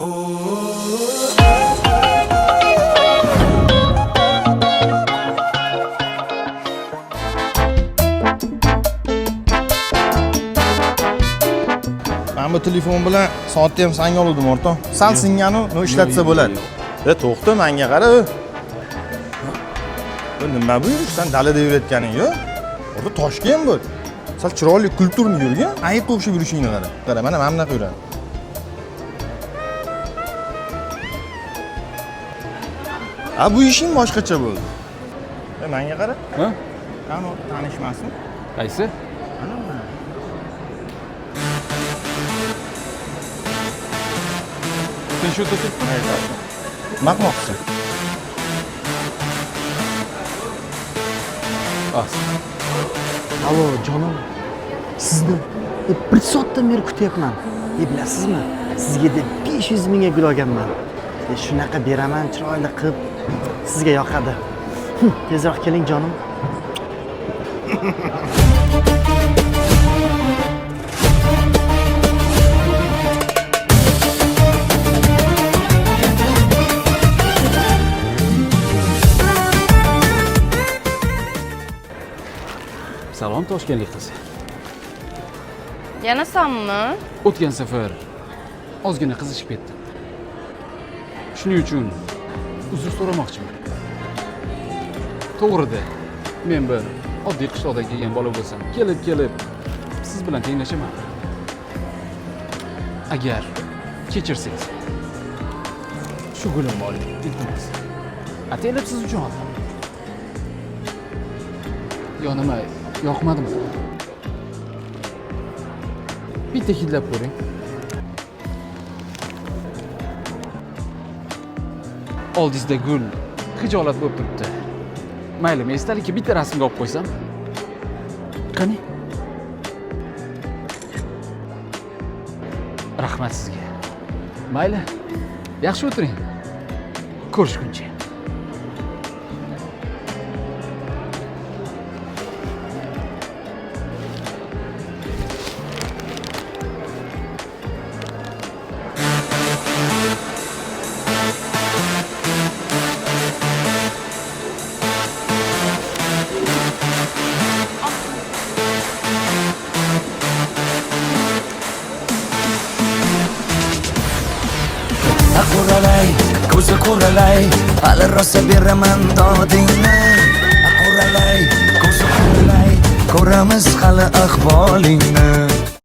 Men bu telefon bilan soatni ham sanga oldim o'rtoq. Sal singani, no ishlatsa bo'ladi. To'xta, menga qara. Bu nima bu? Sen dalada yurayotganing-ku. Orada Toshkent bu. Sal chiroyli kulturni yurgan, ayib o'xshab yurishingni qara. Qara, mana bunaqa yuradi. Bu ishing boshqacha bo'ldi. Menga qara. Ha? Qani tanishmasin? Qaysi? Sen shu turibsan? Maqmoqchi. Alo jonim, sizni bir soatdan beri kutyapman. Bilasizmi? Sizga deb 500 mingga gul olganman. Shunaqa beraman, chiroyli qilib, sizga yoqadi. Tezroq keling jonim. Salom Toshkentlik qiz. Yana sanmi? O'tgan safar ozgina qizishib ketdim. Shuning uchun uzr so'ramoqchiman. To'g'rida, men bir oddiy qishloqdan kelgan bola bo'lsam, kelib siz bilan tenglashaman. Agar kechirsangiz, shu gulimni oling, iltimos. Ataylab siz uchun oldim. Yo nima, yoqmadimi? Bitta hidlab ko'ring. Oldingizda gul hijolat bo'lib turibdi. Mayli, men esdalikka bitta rasmga olib qo'ysam. Qani? Rahmat sizga. Mayli. Yaxshi o'tiring. Ko'rishguncha. Quralay, ko'zi quralay, hali rosa beraman dodingni. Quralay, ko'zi quralay, ko'ramiz hali ahvolingni.